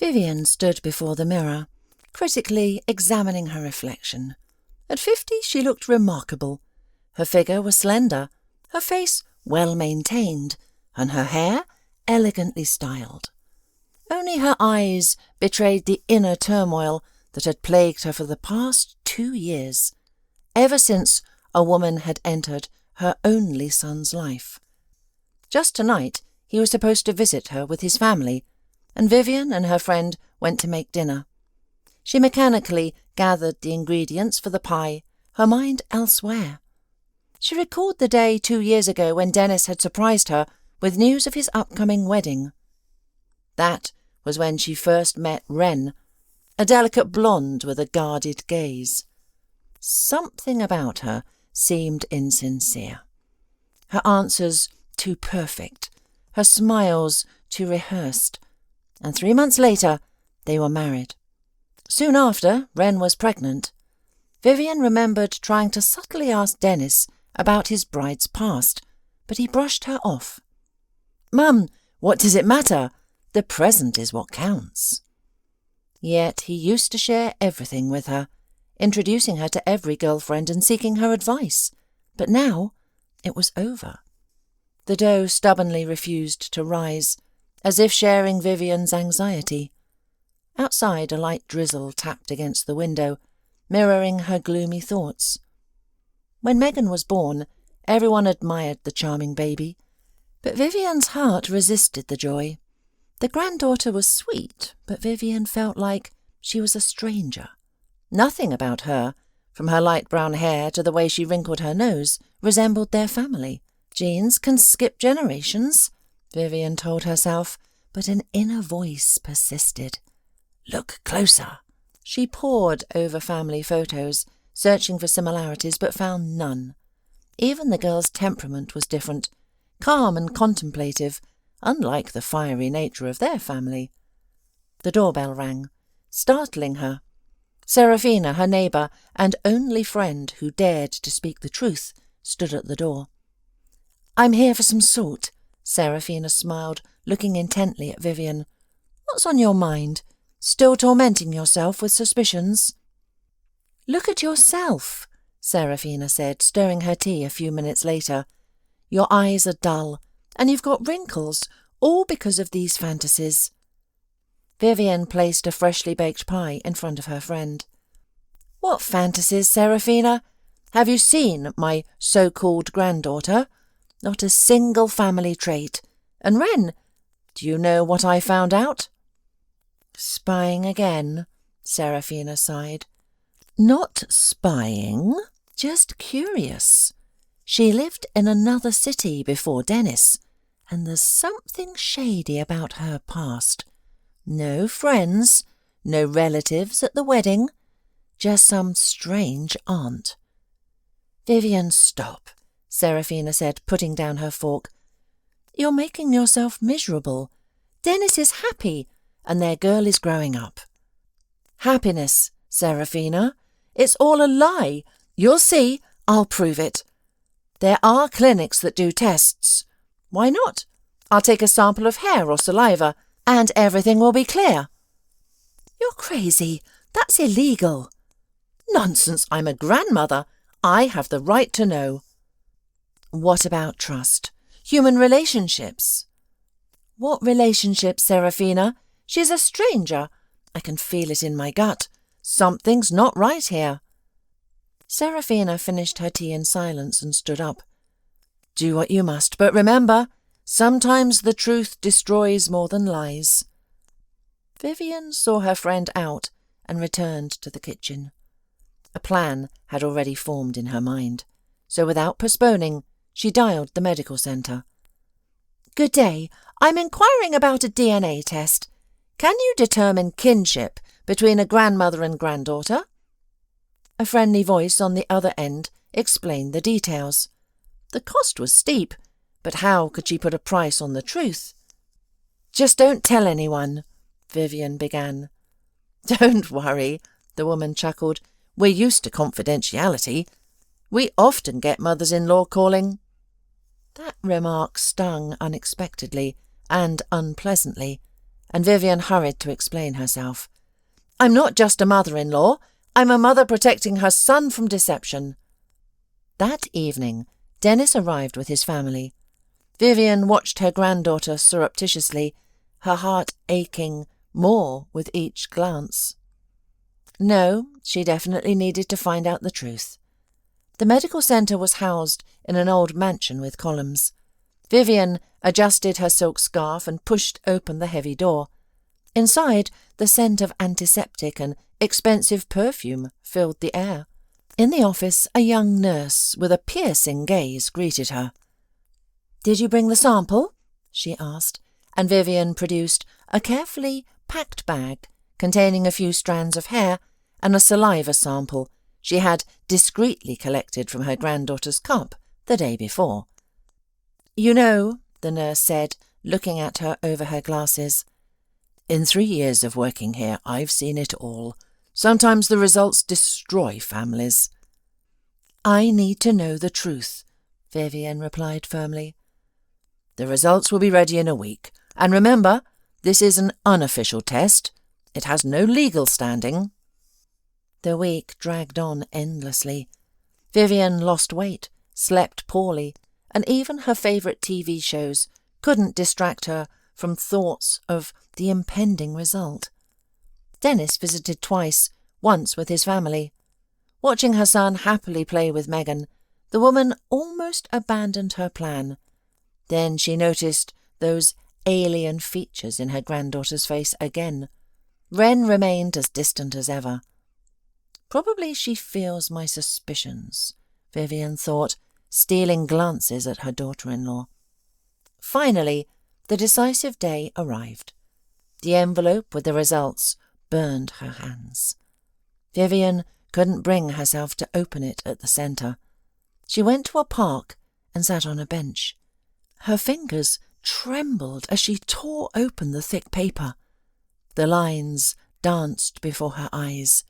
Vivian stood before the mirror, critically examining her reflection. At 50, she looked remarkable. Her figure was slender, her face well-maintained, and her hair elegantly styled. Only her eyes betrayed the inner turmoil that had plagued her for the past 2 years, ever since a woman had entered her only son's life. Just tonight, he was supposed to visit her with his family, and Vivian and her friend went to make dinner. She mechanically gathered the ingredients for the pie, her mind elsewhere. She recalled the day 2 years ago when Dennis had surprised her with news of his upcoming wedding. That was when she first met Wren, a delicate blonde with a guarded gaze. Something about her seemed insincere. Her answers too perfect, her smiles too rehearsed. And 3 months later, they were married. Soon after, Wren was pregnant. Vivian remembered trying to subtly ask Dennis about his bride's past, but he brushed her off. "Mum, what does it matter? The present is what counts." Yet he used to share everything with her, introducing her to every girlfriend and seeking her advice. But now it was over. The dough stubbornly refused to rise, as if sharing Vivian's anxiety. Outside, a light drizzle tapped against the window, mirroring her gloomy thoughts. When Megan was born, everyone admired the charming baby, but Vivian's heart resisted the joy. The granddaughter was sweet, but Vivian felt like she was a stranger. Nothing about her, from her light brown hair to the way she wrinkled her nose, resembled their family. Genes can skip generations, Vivian told herself, but an inner voice persisted. "Look closer." She pored over family photos, searching for similarities, but found none. Even the girl's temperament was different, calm and contemplative, unlike the fiery nature of their family. The doorbell rang, startling her. Serafina, her neighbour and only friend who dared to speak the truth, stood at the door. "I'm here for some salt," Serafina smiled, looking intently at Vivian. "What's on your mind? Still tormenting yourself with suspicions?" "Look at yourself," Serafina said, stirring her tea a few minutes later. "Your eyes are dull, and you've got wrinkles, all because of these fantasies." Vivian placed a freshly baked pie in front of her friend. "What fantasies, Serafina? Have you seen my so-called granddaughter? Not a single family trait. And Wren, do you know what I found out?" "Spying again," Serafina sighed. "Not spying, just curious. She lived in another city before Dennis, and there's something shady about her past. No friends, no relatives at the wedding, just some strange aunt." "Vivian, stop," Serafina said, putting down her fork. "You're making yourself miserable. Dennis is happy, and their girl is growing up." "Happiness, Serafina. It's all a lie. You'll see, I'll prove it. There are clinics that do tests. Why not? I'll take a sample of hair or saliva, and everything will be clear." "You're crazy. That's illegal." "Nonsense, I'm a grandmother. I have the right to know." "What about trust? Human relationships?" "What relationships, Serafina? She's a stranger. I can feel it in my gut. Something's not right here." Serafina finished her tea in silence and stood up. "Do what you must, but remember, sometimes the truth destroys more than lies." Vivian saw her friend out and returned to the kitchen. A plan had already formed in her mind, so without postponing, she dialed the medical centre. "Good day. I'm inquiring about a DNA test. Can you determine kinship between a grandmother and granddaughter?" A friendly voice on the other end explained the details. The cost was steep, but how could she put a price on the truth? "Just don't tell anyone," Vivian began. "Don't worry," the woman chuckled. "We're used to confidentiality. We often get mothers-in-law calling." That remark stung unexpectedly and unpleasantly, and Vivian hurried to explain herself. "I'm not just a mother-in-law. I'm a mother protecting her son from deception." That evening, Dennis arrived with his family. Vivian watched her granddaughter surreptitiously, her heart aching more with each glance. No, she definitely needed to find out the truth. The medical centre was housed in an old mansion with columns. Vivian adjusted her silk scarf and pushed open the heavy door. Inside, the scent of antiseptic and expensive perfume filled the air. In the office, a young nurse with a piercing gaze greeted her. "Did you bring the sample?" she asked, and Vivian produced a carefully packed bag containing a few strands of hair and a saliva sample she had discreetly collected from her granddaughter's cup the day before. "You know," the nurse said, looking at her over her glasses, "in 3 years of working here, I've seen it all. Sometimes the results destroy families." "I need to know the truth," Vivian replied firmly. "The results will be ready in a week. And remember, this is an unofficial test. It has no legal standing." The week dragged on endlessly. Vivian lost weight, slept poorly, and even her favourite TV shows couldn't distract her from thoughts of the impending result. Dennis visited twice, once with his family. Watching her son happily play with Megan, the woman almost abandoned her plan. Then she noticed those alien features in her granddaughter's face again. Wren remained as distant as ever. "Probably she feels my suspicions," Vivian thought, stealing glances at her daughter-in-law. Finally, the decisive day arrived. The envelope with the results burned her hands. Vivian couldn't bring herself to open it at the centre. She went to a park and sat on a bench. Her fingers trembled as she tore open the thick paper. The lines danced before her eyes,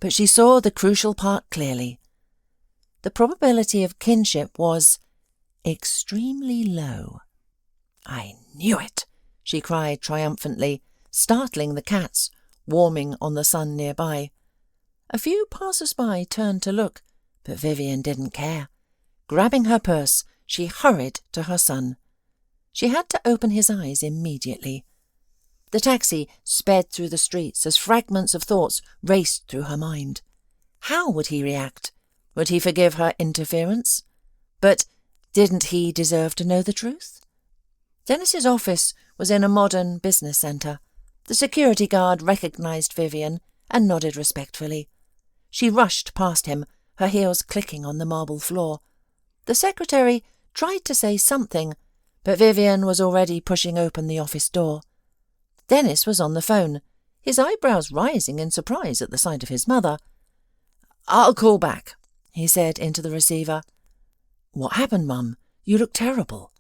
but she saw the crucial part clearly. The probability of kinship was extremely low. "I knew it!" she cried triumphantly, startling the cats, warming on the sun nearby. A few passers-by turned to look, but Vivian didn't care. Grabbing her purse, she hurried to her son. She had to open his eyes immediately. The taxi sped through the streets as fragments of thoughts raced through her mind. How would he react? Would he forgive her interference? But didn't he deserve to know the truth? Dennis's office was in a modern business centre. The security guard recognised Vivian and nodded respectfully. She rushed past him, her heels clicking on the marble floor. The secretary tried to say something, but Vivian was already pushing open the office door. Dennis was on the phone, his eyebrows rising in surprise at the sight of his mother. "I'll call back," he said into the receiver. "What happened, Mum? You look terrible."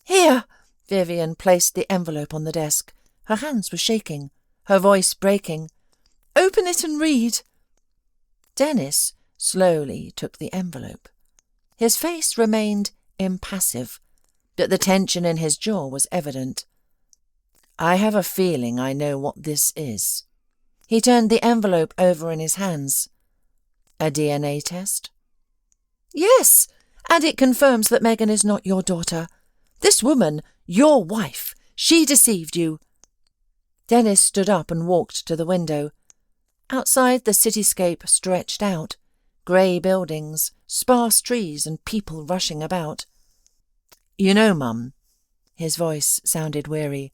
"Here!" Vivian placed the envelope on the desk. Her hands were shaking, her voice breaking. "Open it and read." Dennis slowly took the envelope. His face remained impassive, but the tension in his jaw was evident. "I have a feeling I know what this is." He turned the envelope over in his hands. "A DNA test?" "Yes, and it confirms that Megan is not your daughter. This woman, your wife, she deceived you." Dennis stood up and walked to the window. Outside, the cityscape stretched out, grey buildings, sparse trees and people rushing about. "You know, Mum," his voice sounded weary,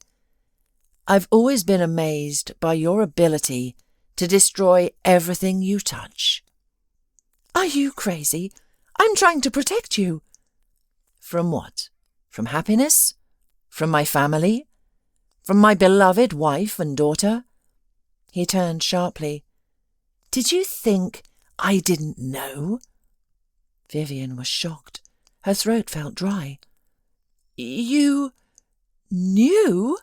"I've always been amazed by your ability to destroy everything you touch." "Are you crazy? I'm trying to protect you." "From what? From happiness? From my family? From my beloved wife and daughter?" He turned sharply. "Did you think I didn't know?" Vivian was shocked. Her throat felt dry. "You knew?"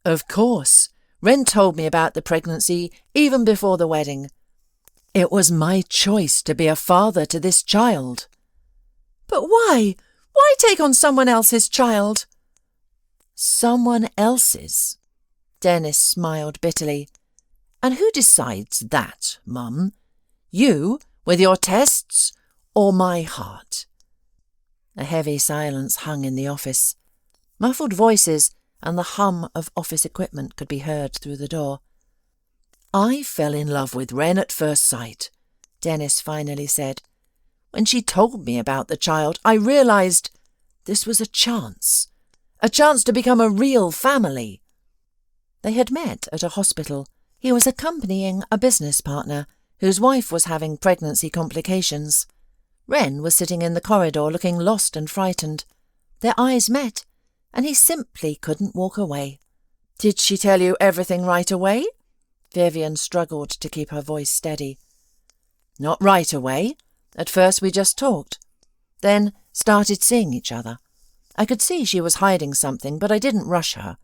"Of course. Wren told me about the pregnancy even before the wedding. It was my choice to be a father to this child." "But why? Why take on someone else's child?" "Someone else's?" Dennis smiled bitterly. And who decides that, Mum? You, with your tests, or my heart? A heavy silence hung in the office. Muffled voices and the hum of office equipment could be heard through the door. I fell in love with Wren at first sight, Dennis finally said. When she told me about the child, I realised this was a chance to become a real family. They had met at a hospital. He was accompanying a business partner whose wife was having pregnancy complications. Wren was sitting in the corridor looking lost and frightened. Their eyes met, and he simply couldn't walk away. Did she tell you everything right away? Vivian struggled to keep her voice steady. Not right away. At first we just talked. Then started seeing each other. I could see she was hiding something, but I didn't rush her.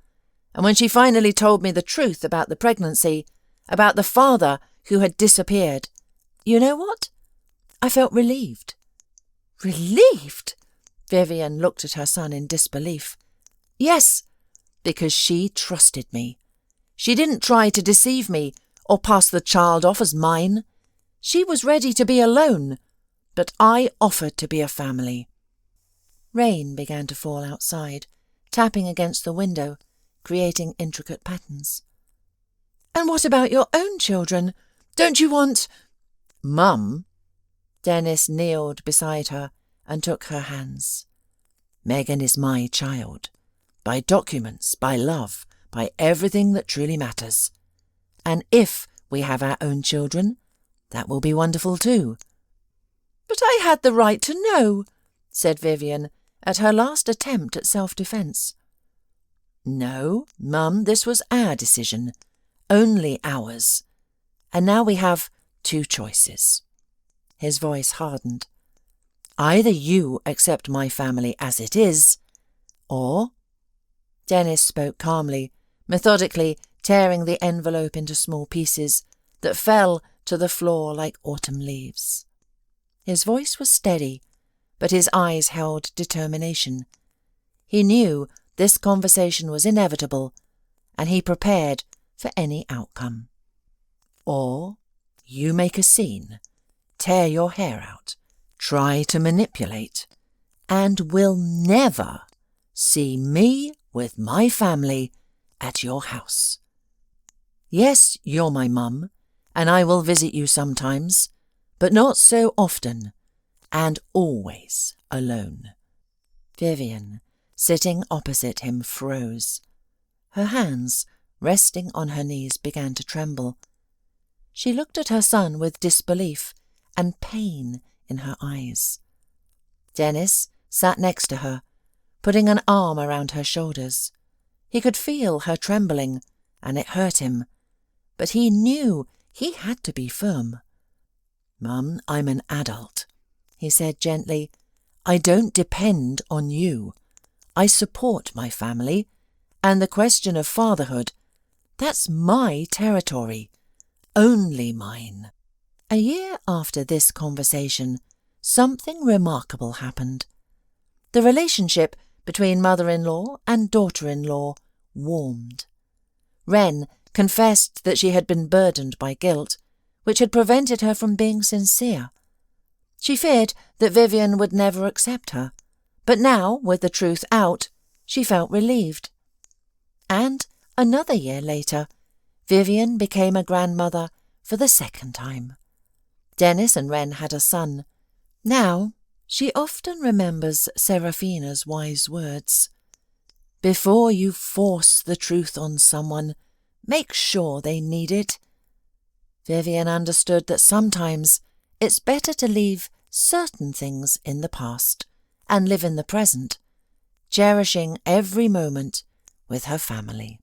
And when she finally told me the truth about the pregnancy, about the father who had disappeared, you know what? I felt relieved. Relieved? Vivian looked at her son in disbelief. Yes, because she trusted me. She didn't try to deceive me or pass the child off as mine. She was ready to be alone, but I offered to be a family. Rain began to fall outside, tapping against the window, creating intricate patterns. And what about your own children? Don't you want— Mum? Dennis kneeled beside her and took her hands. Megan is my child. By documents, by love, by everything that truly matters. And if we have our own children, that will be wonderful too. But I had the right to know, said Vivian, at her last attempt at self-defence. No, Mum, this was our decision. Only ours. And now we have two choices. His voice hardened. Either you accept my family as it is, or— Dennis spoke calmly, methodically tearing the envelope into small pieces that fell to the floor like autumn leaves. His voice was steady, but his eyes held determination. He knew this conversation was inevitable, and he prepared for any outcome. Or you make a scene, tear your hair out, try to manipulate, and will never see me with my family at your house. Yes, you're my mum, and I will visit you sometimes, but not so often, and always alone. Vivian, sitting opposite him, froze. Her hands, resting on her knees, began to tremble. She looked at her son with disbelief and pain in her eyes. Dennis sat next to her, putting an arm around her shoulders. He could feel her trembling, and it hurt him, but he knew he had to be firm. Mum, I'm an adult, he said gently. I don't depend on you. I support my family, and the question of fatherhood, that's my territory, only mine. A year after this conversation, something remarkable happened. The relationship between mother-in-law and daughter-in-law warmed. Wren confessed that she had been burdened by guilt, which had prevented her from being sincere. She feared that Vivian would never accept her, but now, with the truth out, she felt relieved. And another year later, Vivian became a grandmother for the second time. Dennis and Wren had a son. Now, she often remembers Seraphina's wise words. Before you force the truth on someone, make sure they need it. Vivian understood that sometimes it's better to leave certain things in the past and live in the present, cherishing every moment with her family.